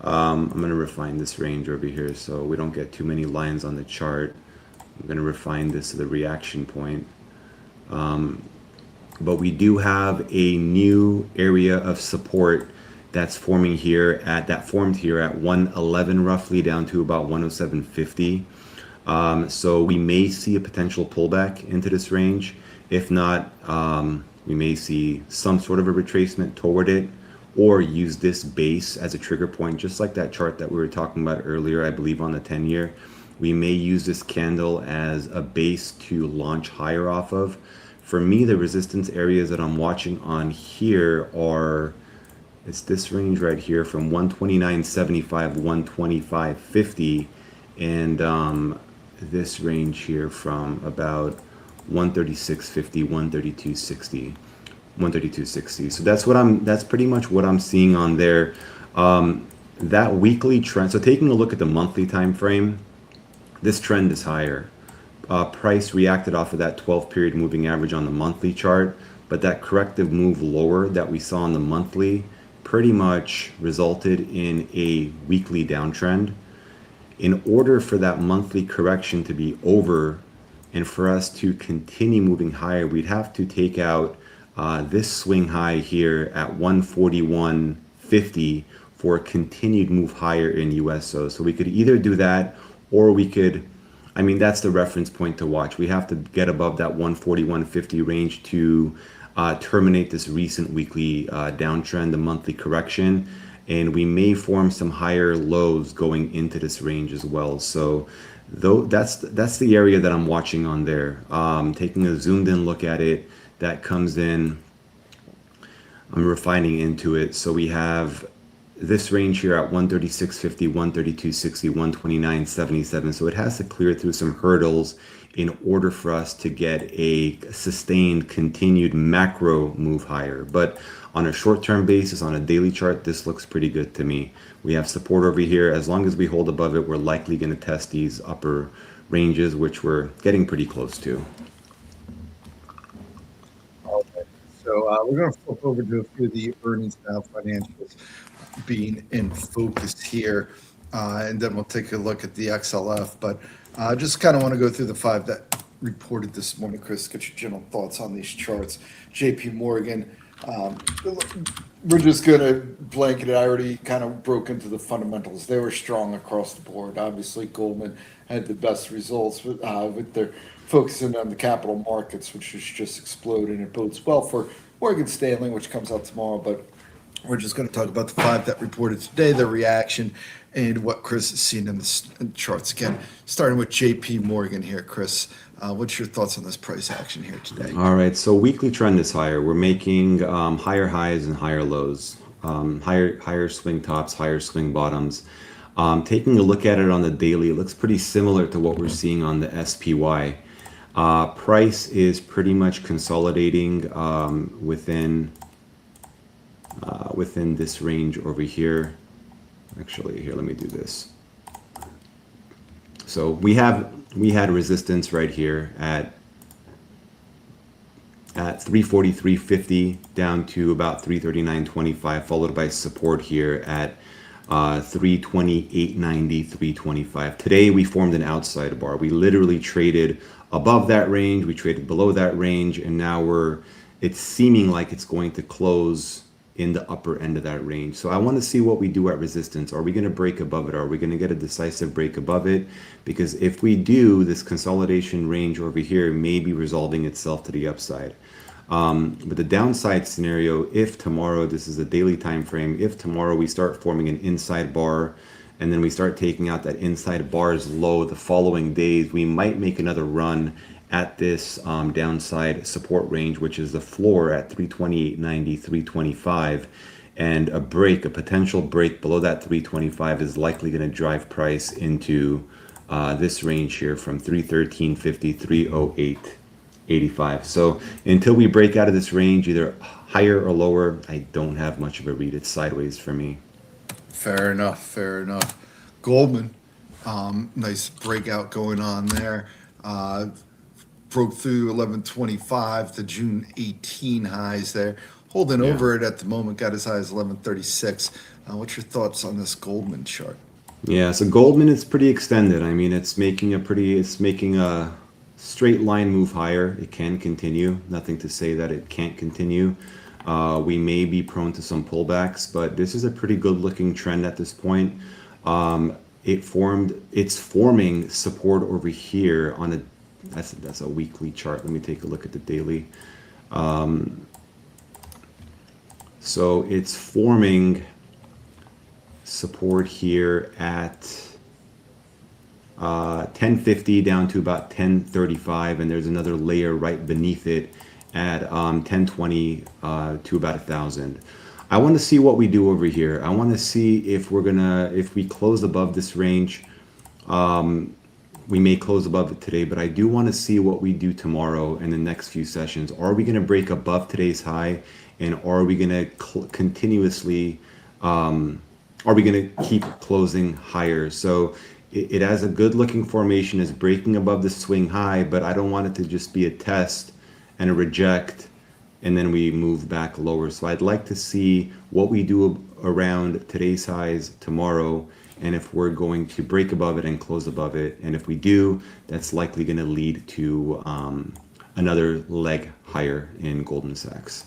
I'm going to refine this range over here so we don't get too many lines on the chart. I'm going to refine this to the reaction point. but we do have a new area of support that's forming here that formed here at 111 roughly down to about 107.50. So we may see a potential pullback into this range. If not, we may see some sort of a retracement toward it, or use this base as a trigger point, just like that chart that we were talking about earlier, I believe on the 10-year. We may use this candle as a base to launch higher off of. For me, the resistance areas that I'm watching on here are, it's this range right here from 129.75, 125.50, and this range here from about 136.50, 132.60. 132.60. So that's pretty much what I'm seeing on there. That weekly trend, so taking a look at the monthly time frame, this trend is higher. Price reacted off of that 12 period moving average on the monthly chart, but that corrective move lower that we saw on the monthly pretty much resulted in a weekly downtrend. In order for that monthly correction to be over and for us to continue moving higher, we'd have to take out this swing high here at 141.50 for a continued move higher in USO. So we could either do that, or we could, I mean, that's the reference point to watch. We have to get above that 141.50 range to terminate this recent weekly downtrend, the monthly correction, and we may form some higher lows going into this range as well. So though that's the area that I'm watching on there. Taking a zoomed in look at it, that comes in, I'm refining into it. So we have this range here at 136.50, 132.60, 129.77. So it has to clear through some hurdles in order for us to get a sustained continued macro move higher. But on a short-term basis, on a daily chart, this looks pretty good to me. We have support over here. As long as we hold above it, we're likely going to test these upper ranges, which we're getting pretty close to. So we're going to flip over to a few of the earnings now, financials being in focus here, and then we'll take a look at the XLF. But just kind of want to go through the five that reported this morning. Chris, get your general thoughts on these charts. JP Morgan, we're just going to blanket it. I already kind of broke into the fundamentals. They were strong across the board. Obviously, Goldman had the best results with their focusing on the capital markets, which is just exploding. It bodes well for Morgan Stanley, which comes out tomorrow. But we're just going to talk about the five that reported today, their reaction, and what Chris has seen in the charts. Again, starting with JP Morgan here, Chris. What's your thoughts on this price action here today? All right, so weekly trend is higher. We're making higher highs and higher lows, higher swing tops, higher swing bottoms. Taking a look at it on the daily, it looks pretty similar to what we're seeing on the SPY. Price is pretty much consolidating within this range over here. Actually, here, let me do this. So we had resistance right here at 343.50 down to about 339.25, followed by support here at 328.90, 325. Today we formed an outside bar. We literally traded above that range, we traded below that range, and now it's seeming like it's going to close in the upper end of that range. So I want to see what we do at resistance. Are we going to break above it? Are we going to get a decisive break above it? Because if we do, this consolidation range over here may be resolving itself to the upside. But the downside scenario, if tomorrow, this is a daily time frame, if tomorrow we start forming an inside bar and then we start taking out that inside bar's low the following days, we might make another run at this downside support range, which is the floor at 328.90, 325, and a potential break below that 325 is likely going to drive price into this range here from 313.50, 308.85. So until we break out of this range, either higher or lower, I don't have much of a read. It's sideways for me. Fair enough. Fair enough. Goldman, nice breakout going on there. Broke through 1125, the June 18 highs there. Holding over it at the moment, got as high as 1136. What's your thoughts on this Goldman chart? Yeah, so Goldman is pretty extended. I mean, it's making straight line move higher. It can continue. Nothing to say that it can't continue. We may be prone to some pullbacks, but this is a pretty good looking trend at this point. It's forming support over here on a, that's a weekly chart. Let me take a look at the daily. So it's forming support here at 1050 down to about 1035, and there's another layer right beneath it at 1020 to about 1000. I want to see what we do over here. I want to see if if we close above this range. We may close above it today, but I do want to see what we do tomorrow in the next few sessions. Are we going to break above today's high, and are we going to continuously, are we going to keep closing higher? So it has a good looking formation, is breaking above the swing high, but I don't want it to just be a test and a reject, and then we move back lower. So I'd like to see what we do around today's highs tomorrow, and if we're going to break above it and close above it. And if we do, that's likely going to lead to another leg higher in Goldman Sachs.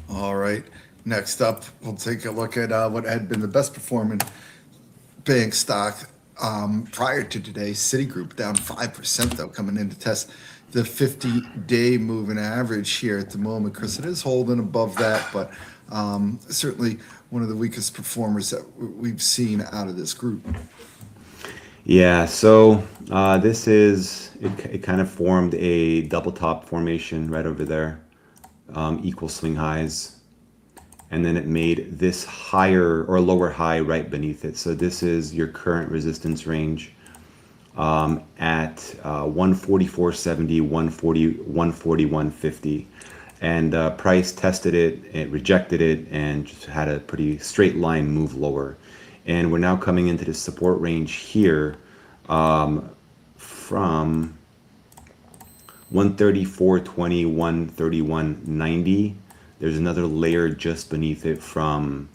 All right. Next up, we'll take a look at what had been the best performing bank stock prior to today. Citigroup down 5% though, coming in to test the 50-day moving average here at the moment. Chris, it is holding above that, but certainly one of the weakest performers that we've seen out of this group. Yeah, so this is, it kind of formed a double top formation right over there, equal swing highs. And then it made this higher or lower high right beneath it. So this is your current resistance range at 144.70, 140, 141.50. And price tested it, it rejected it, and just had a pretty straight line move lower. And we're now coming into the support range here from 134.20, 131.90. There's another layer just beneath it from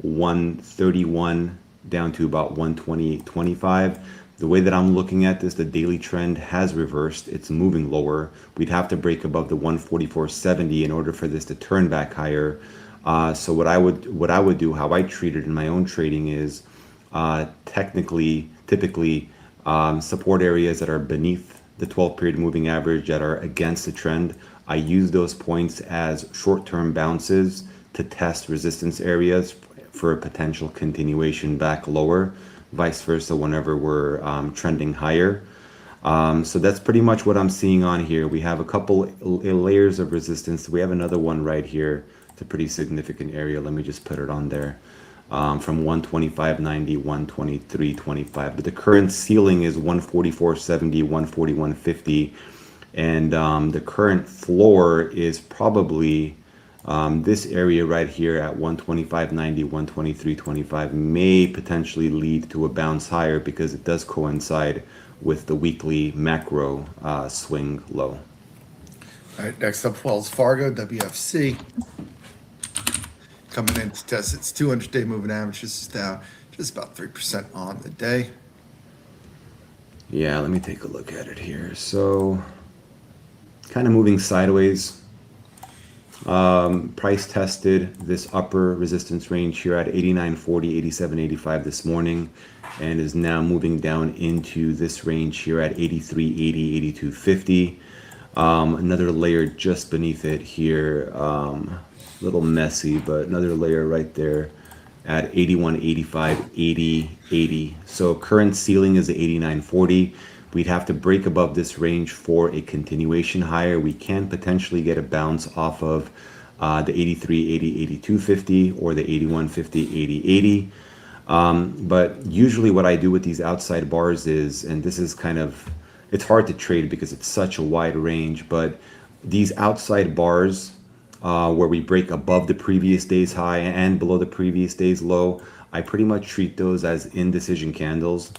131 down to about 128.25. The way that I'm looking at this, the daily trend has reversed. It's moving lower. We'd have to break above the 144.70 in order for this to turn back higher. So what I would do, how I treat it in my own trading is typically support areas that are beneath the 12-period moving average, that are against the trend. I use those points as short-term bounces to test resistance areas for a potential continuation back lower, vice versa whenever we're trending higher. So that's pretty much what I'm seeing on here. We have a couple layers of resistance. We have another one right here. It's a pretty significant area. Let me just put it on there. From 125.90, 123.25. But the current ceiling is 144.70, 141.50. And the current floor is probably this area right here at 125.90, 123.25 may potentially lead to a bounce higher because it does coincide with the weekly macro swing low. All right, next up, Wells Fargo, WFC. Coming in to test its 200-day moving average. This is down just about 3% on the day. Yeah, let me take a look at it here. So kind of moving sideways. Price tested this upper resistance range here at 89.40, 87.85 this morning, and is now moving down into this range here at 83.80, 82.50. Another layer just beneath it here, a little messy, but another layer right there at 81.85, 80, 80. So current ceiling is 89.40. We'd have to break above this range for a continuation higher. We can potentially get a bounce off of the 83.80, 82.50 or the 81.50, 80.80. But usually what I do with these outside bars is, and this is kind of, it's hard to trade because it's such a wide range, but these outside bars where we break above the previous day's high and below the previous day's low, I pretty much treat those as indecision candles.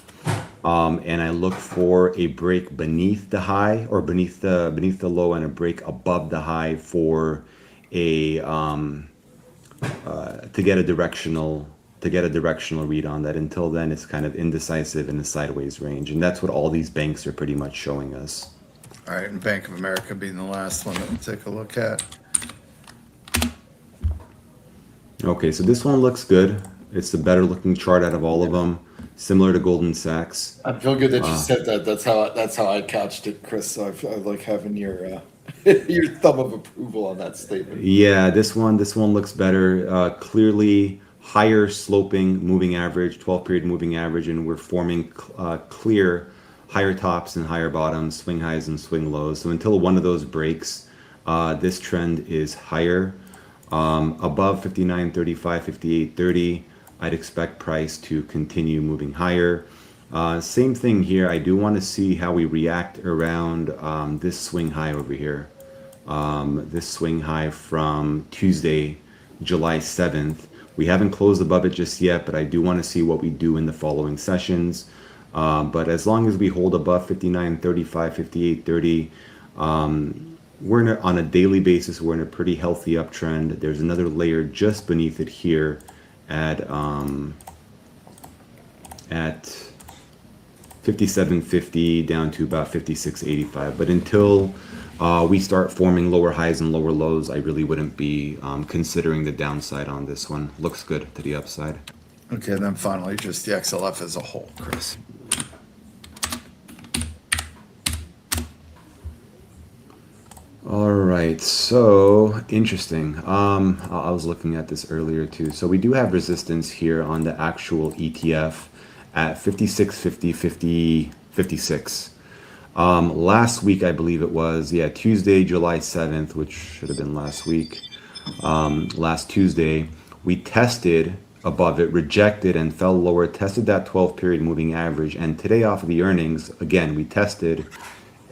And I look for a break beneath the high or beneath the low, and a break above the high for a to get a directional to get a directional read on that. Until then, it's kind of indecisive in a sideways range, and that's what all these banks are pretty much showing us. All right, and Bank of America being the last one that we'll take a look at. Okay, so this one looks good. It's the better looking chart out of all of them, similar to Goldman Sachs. I feel good that you said that. That's how I couched it, Chris. So I like having your your thumb of approval on that statement. Yeah, this one looks better. Clearly higher sloping moving average, 12 period moving average, and we're forming clear higher tops and higher bottoms, swing highs and swing lows. So until one of those breaks, this trend is higher. Above 59.35, 58.30, I'd expect price to continue moving higher. Same thing here. I do want to see how we react around this swing high over here. This swing high from Tuesday, July 7th. We haven't closed above it just yet, but I do want to see what we do in the following sessions. But as long as we hold above 59.35, 58.30, on a daily basis, we're in a pretty healthy uptrend. There's another layer just beneath it here at 57.50 down to about 56.85. But until we start forming lower highs and lower lows, I really wouldn't be considering the downside on this one. Looks good to the upside. Okay, and then finally, just the XLF as a whole, Chris. All right, so interesting. I was looking at this earlier too. So we do have resistance here on the actual ETF at 56.50, 50, 56. Last week, I believe it was, yeah, Tuesday, July 7th, which should have been last week. Last Tuesday, we tested above it, rejected and fell lower, tested that 12 period moving average. And today off of the earnings, again, we tested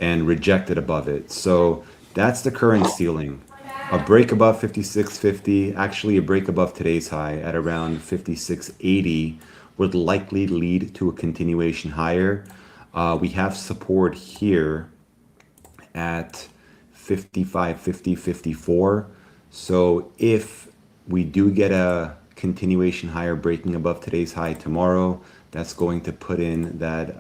and rejected above it. So that's the current ceiling. A break above 56.50, actually a break above today's high at around 56.80 would likely lead to a continuation higher. We have support here at 55.50, 54. So if we do get a continuation higher breaking above today's high tomorrow, that's going to put in that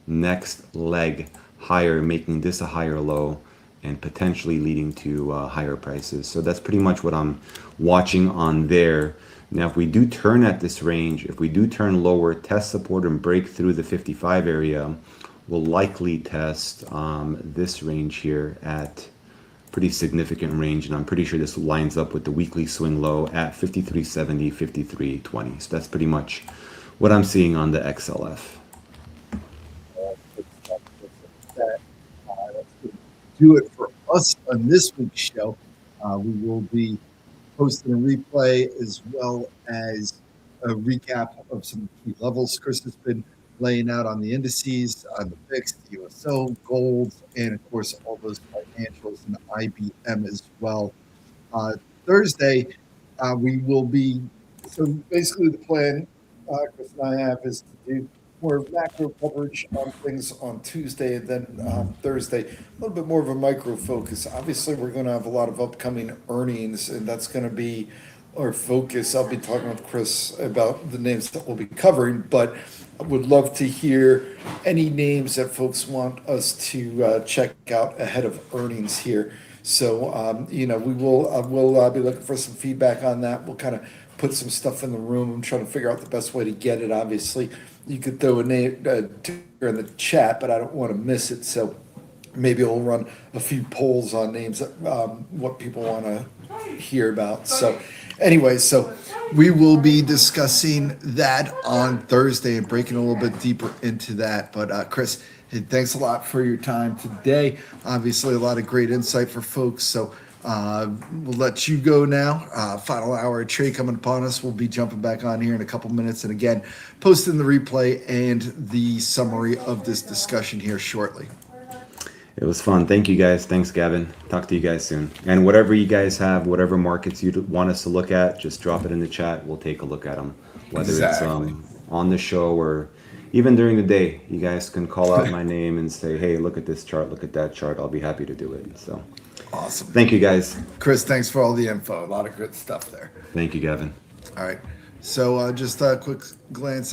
next leg higher, making this a higher low and potentially leading to higher prices. So that's pretty much what I'm watching on there. Now, if we do turn at this range, if we do turn lower, test support and break through the 55 area, we'll likely test this range here at pretty significant range. And I'm pretty sure this lines up with the weekly swing low at 53.70, 53.20. So that's pretty much what I'm seeing on the XLF. Do it for us on this week's show. We will be posting a replay as well as a recap of some key levels Chris has been laying out on the indices, on the VIX, USO, gold, and of course all those financials and IBM as well. Thursday, we will be, so basically the plan Chris and I have is to do more macro coverage on things on Tuesday, and then Thursday, a little bit more of a micro focus. Obviously, we're going to have a lot of upcoming earnings, and that's going to be our focus. I'll be talking with Chris about the names that we'll be covering, but I would love to hear any names that folks want us to check out ahead of earnings here. So, we will be looking for some feedback on that. We'll kind of put some stuff in the room. I'm trying to figure out the best way to get it. Obviously, you could throw a name in the chat, but I don't want to miss it. So maybe we'll run a few polls on names that what people want to hear about. So anyway, so we will be discussing that on Thursday and breaking a little bit deeper into that. But Chris, hey, thanks a lot for your time today. Obviously, a lot of great insight for folks. So we'll let you go now. Final hour of trade coming upon us. We'll be jumping back on here in a couple minutes. And again, posting the replay and the summary of this discussion here shortly. It was fun. Thank you guys. Thanks, Gavin. Talk to you guys soon. And whatever you guys have, whatever markets you want us to look at, just drop it in the chat. We'll take a look at them. Whether it's on the show or even during the day, you guys can call out my name and say, hey, look at this chart, look at that chart. I'll be happy to do it. So awesome. Thank you, guys. Chris, thanks for all the info. A lot of good stuff there. Thank you, Gavin. All right. So just a quick glance